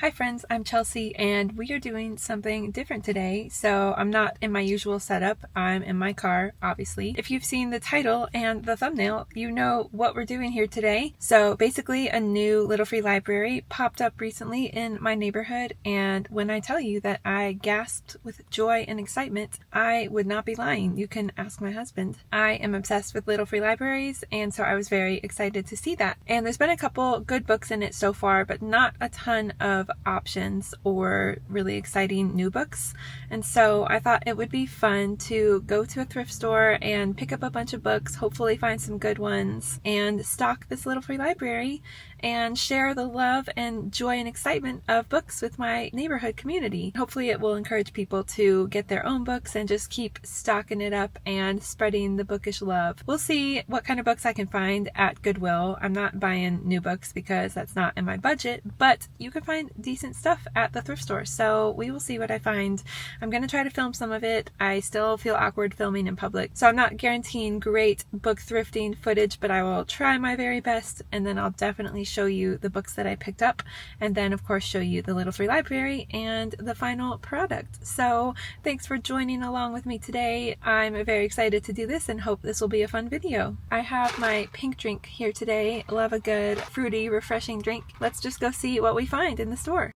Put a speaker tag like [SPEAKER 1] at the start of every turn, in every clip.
[SPEAKER 1] Hi friends, I'm Chelsea and we are doing something different today. So I'm not in my usual setup, I'm in my car, obviously. If you've seen the title and the thumbnail, you know what we're doing here today. So basically a new Little Free Library popped up recently in my neighborhood, and when I tell you that I gasped with joy and excitement, I would not be lying. You can ask my husband. I am obsessed with Little Free Libraries, and so I was very excited to see that. And there's been a couple good books in it so far, but not a ton of options or really exciting new books. And so I thought it would be fun to go to a thrift store and pick up a bunch of books, hopefully find some good ones, and stock this Little Free Library and share the love and joy and excitement of books with my neighborhood community. Hopefully it will encourage people to get their own books and just keep stocking it up and spreading the bookish love. We'll see what kind of books I can find at Goodwill. I'm not buying new books because that's not in my budget, but you can find decent stuff at the thrift store, so we will see what I find. I'm going to try to film some of it. I still feel awkward filming in public, so I'm not guaranteeing great book thrifting footage, but I will try my very best, and then I'll definitely show you the books that I picked up, and then of course show you the Little Free Library and the final product. So thanks for joining along with me today. I'm very excited to do this and hope this will be a fun video. I have my pink drink here today. Love a good fruity, refreshing drink. Let's just go see what we find in the store.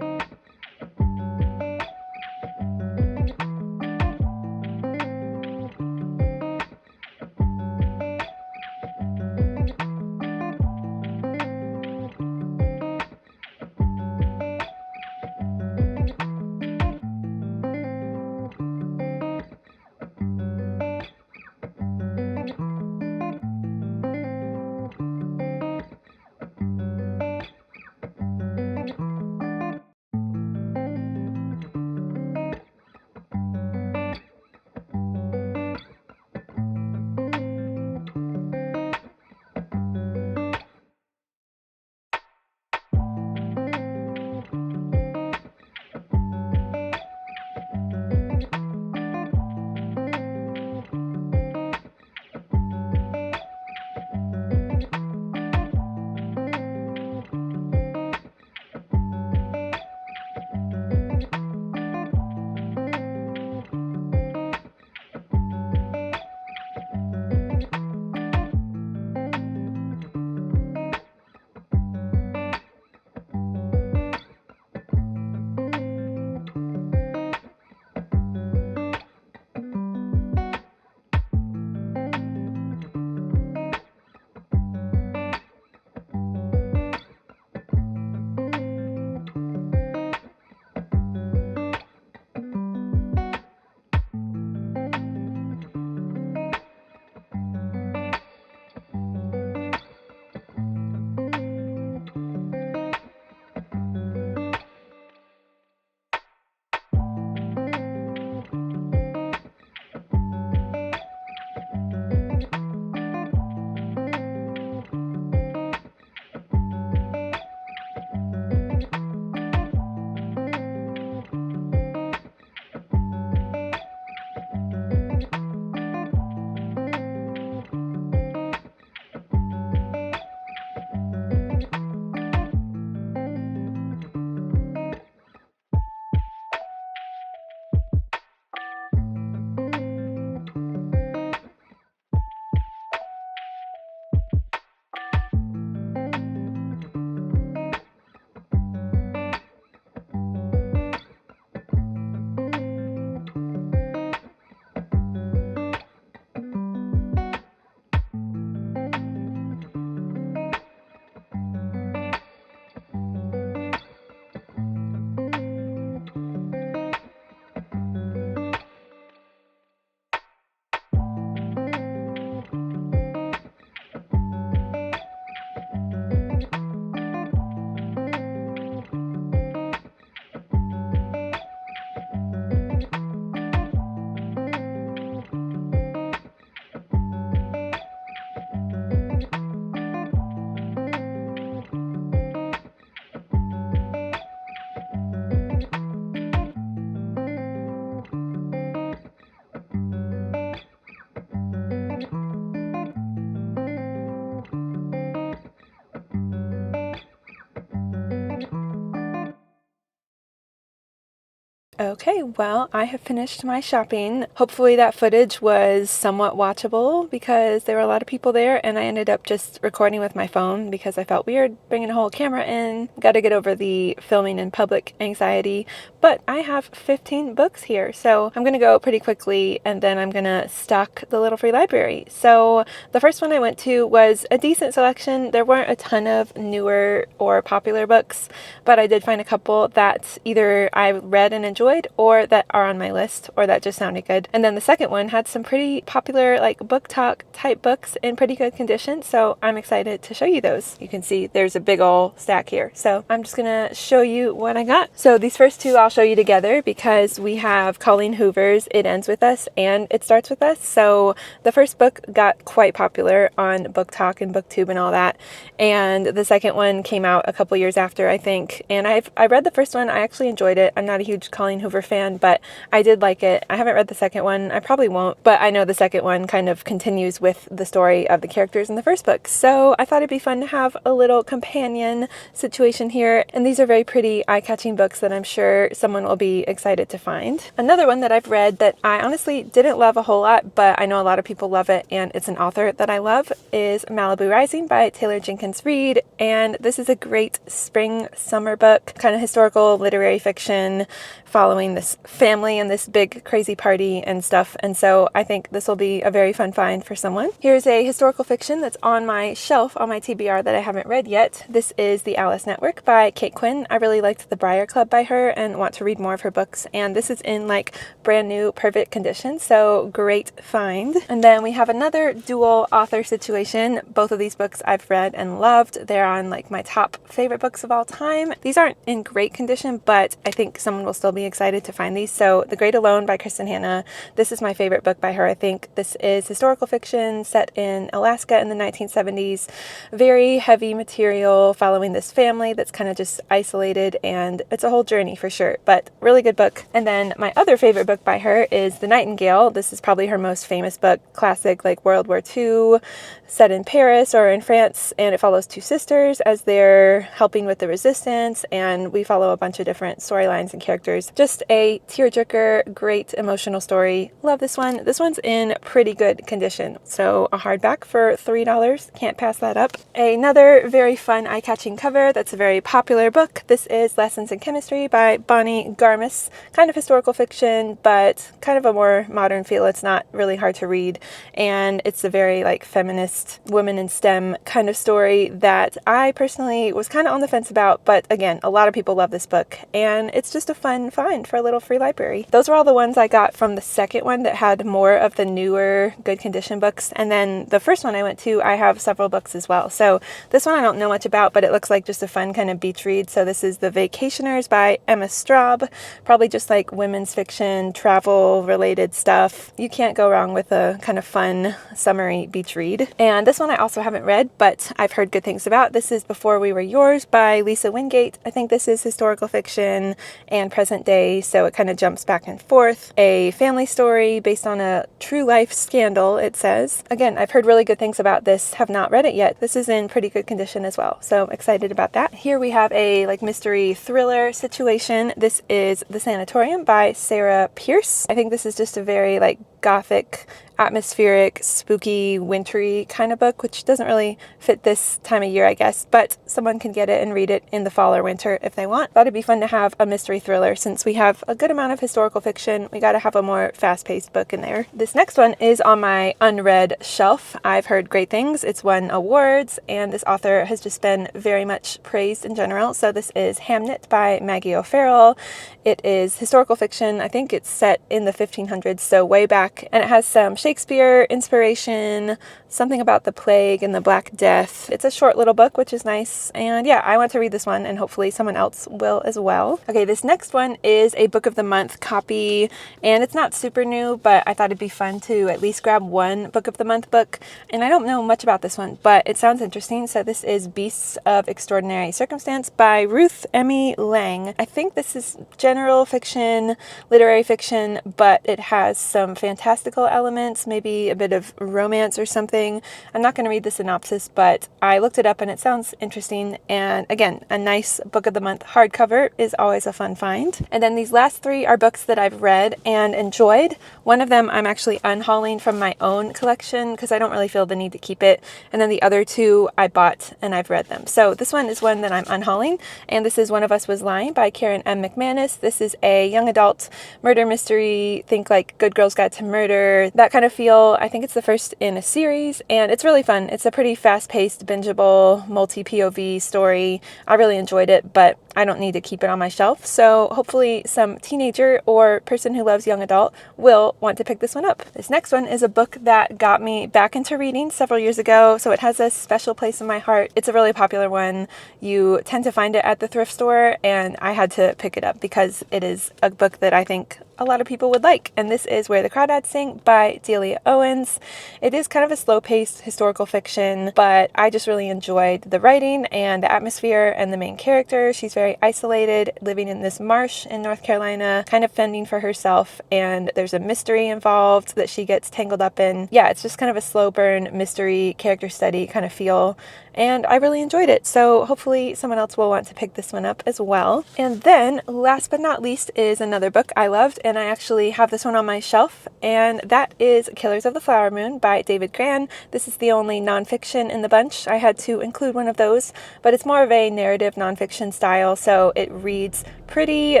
[SPEAKER 1] Okay, well, I have finished my shopping. Hopefully that footage was somewhat watchable because there were a lot of people there, and I ended up just recording with my phone because I felt weird bringing a whole camera in. Got to get over the filming in public anxiety, but I have 15 books here, so I'm going to go pretty quickly and then I'm going to stock the little free library. So the first one I went to was a decent selection. There weren't a ton of newer or popular books, but I did find a couple that either I read and enjoyed or that are on my list or that just sounded good. And then the second one had some pretty popular like book talk type books in pretty good condition, so I'm excited to show you those. You can see there's a big ol' stack here, so I'm just gonna show you what I got. So these first two I'll show you together because we have Colleen Hoover's It Ends With Us and It Starts With Us. So the first book got quite popular on Book Talk and BookTube and all that, and the second one came out a couple years after, I think, and I read the first one. I actually enjoyed it. I'm not a huge Colleen Hoover fan, but I did like it. I haven't read the second one. I probably won't, but I know the second one kind of continues with the story of the characters in the first book. So I thought it'd be fun to have a little companion situation here. And these are very pretty, eye-catching books that I'm sure someone will be excited to find. Another one that I've read that I honestly didn't love a whole lot, but I know a lot of people love it, and it's an author that I love, is Malibu Rising by Taylor Jenkins Reid. And this is a great spring summer book, kind of historical literary fiction following this family and this big crazy party and stuff. And so I think this will be a very fun find for someone. Here's a historical fiction that's on my shelf on my TBR that I haven't read yet. This is The Alice Network by Kate Quinn. I really liked The Briar Club by her and want to read more of her books. And this is in like brand new, perfect condition. So great find. And then we have another dual author situation. Both of these books I've read and loved. They're on like my top favorite books of all time. These aren't in great condition, but I think someone will still be excited to find these. So The Great Alone by Kristen Hanna. This is my favorite book by her. I think this is historical fiction set in Alaska in the 1970s. Very heavy material following this family that's kind of just isolated, and it's a whole journey for sure, but really good book. And then my other favorite book by her is The Nightingale. This is probably her most famous book, classic like World War II, set in Paris or in France, and it follows two sisters as they're helping with the resistance, and we follow a bunch of different storylines and characters. Just a tearjerker, great emotional story. Love this one. This one's in pretty good condition. So a hardback for $3. Can't pass that up. Another very fun, eye-catching cover that's a very popular book. This is Lessons in Chemistry by Bonnie Garmis. Kind of historical fiction, but kind of a more modern feel. It's not really hard to read, and it's a very like feminist, women in STEM kind of story that I personally was kind of on the fence about, but again, a lot of people love this book, and it's just a fun find for a little free library. Those were all the ones I got from the second one that had more of the newer, good condition books, and then the first one I went to, I have several books as well. So this one I don't know much about, but it looks like just a fun kind of beach read. So this is The Vacationers by Emma Straub. Probably just like women's fiction, travel related stuff. You can't go wrong with a kind of fun, summery beach read. And this one I also haven't read, but I've heard good things about. This is Before We Were Yours by Lisa Wingate. I think this is historical fiction and present day, so it kind of jumps back and forth. A family story based on a true life scandal, it says. Again, I've heard really good things about this, have not read it yet. This is in pretty good condition as well, so excited about that. Here we have a like mystery thriller situation. This is The Sanatorium by Sarah Pierce. I think this is just a very like gothic, atmospheric, spooky, wintry kind of book, which doesn't really fit this time of year, I guess, but someone can get it and read it in the fall or winter if they want. Thought it'd be fun to have a mystery thriller. Since we have a good amount of historical fiction, we got to have a more fast-paced book in there. This next one is on my unread shelf. I've heard great things. It's won awards, and this author has just been very much praised in general. So this is Hamnet by Maggie O'Farrell. It is historical fiction. I think it's set in the 1500s, so way back, and it has some Shakespeare inspiration, something about the plague and the Black Death. It's a short little book, which is nice, and yeah, I want to read this one, and hopefully someone else will as well. Okay, this next one is a Book of the Month copy, and it's not super new, but I thought it'd be fun to at least grab one Book of the Month book, and I don't know much about this one, but it sounds interesting. So this is Beasts of Extraordinary Circumstance by Ruth Emmy Lang. I think this is general fiction, literary fiction, but it has some fantastic fantastical elements, maybe a bit of romance or something. I'm not going to read the synopsis, but I looked it up and it sounds interesting. And again, a nice book of the month hardcover is always a fun find. And then these last three are books that I've read and enjoyed. One of them I'm actually unhauling from my own collection because I don't really feel the need to keep it. And then the other two I bought and I've read them. So this one is one that I'm unhauling, and this is One of Us Was Lying by Karen M. McManus. This is a young adult murder mystery. Think like Good Girls Guide to Murder, that kind of feel. I think it's the first in a series, and it's really fun. It's a pretty fast-paced, bingeable, multi-POV story. I really enjoyed it, but I don't need to keep it on my shelf. So hopefully some teenager or person who loves young adult will want to pick this one up. This next one is a book that got me back into reading several years ago, so it has a special place in my heart. It's a really popular one. You tend to find it at the thrift store, and I had to pick it up because it is a book that I think a lot of people would like. And this is Where the Crawdads Sing by Delia Owens. It is kind of a slow-paced historical fiction, but I just really enjoyed the writing and the atmosphere and the main character. She's very isolated, living in this marsh in North Carolina, kind of fending for herself, and there's a mystery involved that she gets tangled up in. Yeah, it's just kind of a slow burn mystery character study kind of feel, and I really enjoyed it. So hopefully someone else will want to pick this one up as well. And then last but not least is another book I loved, and I actually have this one on my shelf, and that is Killers of the Flower Moon by David Grann. This is the only nonfiction in the bunch. I had to include one of those, but it's more of a narrative nonfiction style, so it reads pretty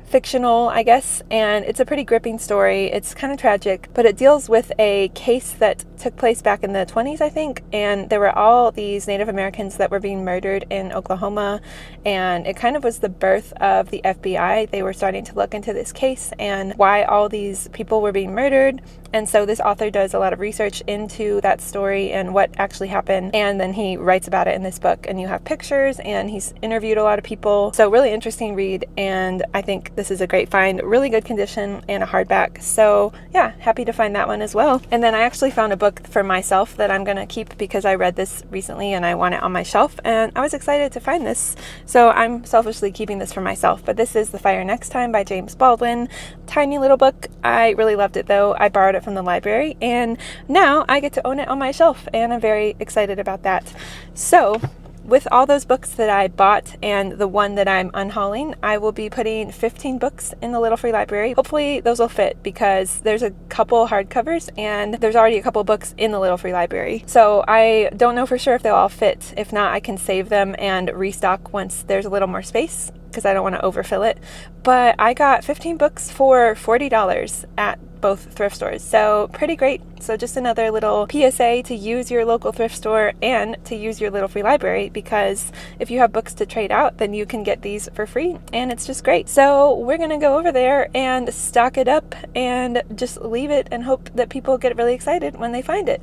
[SPEAKER 1] fictional, I guess, and it's a pretty gripping story. It's kind of tragic, but it deals with a case that took place back in the 20s, I think, and there were all these Native Americans that were being murdered in Oklahoma, and it kind of was the birth of the FBI. They were starting to look into this case and why all these people were being murdered, and so this author does a lot of research into that story and what actually happened, and then he writes about it in this book, and you have pictures, and he's interviewed a lot of people. So really interesting read, and I think this is a great find. Really good condition and a hardback. So yeah, happy to find that one as well. And then I actually found a book for myself that I'm gonna keep because I read this recently and I want it on my shelf, and I was excited to find this. So I'm selfishly keeping this for myself. But this is The Fire Next Time by James Baldwin. Tiny little book. I really loved it though. I borrowed it from the library, and now I get to own it on my shelf, and I'm very excited about that. So with all those books that I bought and the one that I'm unhauling, I will be putting 15 books in the Little Free Library. Hopefully those will fit because there's a couple hardcovers and there's already a couple books in the Little Free Library. So I don't know for sure if they'll all fit. If not, I can save them and restock once there's a little more space because I don't want to overfill it. But I got 15 books for $40 at both thrift stores, so pretty great. So just another little PSA to use your local thrift store and to use your Little Free Library, because if you have books to trade out, then you can get these for free, and it's just great. So we're gonna go over there and stock it up and just leave it and hope that people get really excited when they find it.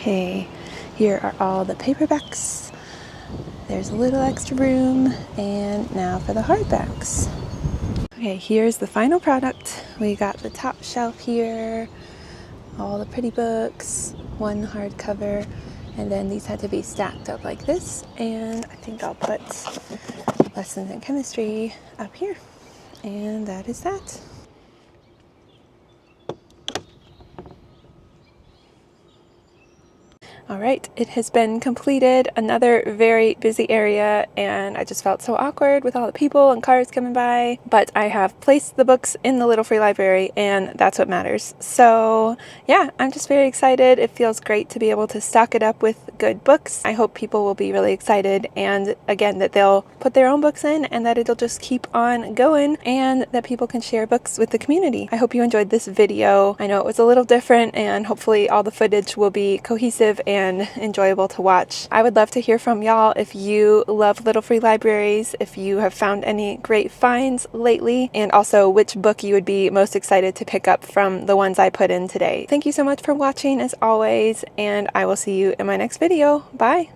[SPEAKER 1] Okay, here are all the paperbacks. There's a little extra room, and now for the hardbacks. Okay, here's the final product. We got the top shelf here, all the pretty books, one hardcover, and then these had to be stacked up like this, and I think I'll put Lessons in Chemistry up here, and that is that. All right, it has been completed. Another very busy area, and I just felt so awkward with all the people and cars coming by, but I have placed the books in the Little Free Library, and that's what matters. So yeah, I'm just very excited. It feels great to be able to stock it up with good books. I hope people will be really excited, and again, that they'll put their own books in and that it'll just keep on going, and that people can share books with the community. I hope you enjoyed this video. I know it was a little different, and hopefully all the footage will be cohesive and enjoyable to watch. I would love to hear from y'all if you love Little Free Libraries, if you have found any great finds lately, and also which book you would be most excited to pick up from the ones I put in today. Thank you so much for watching as always, and I will see you in my next video. Bye!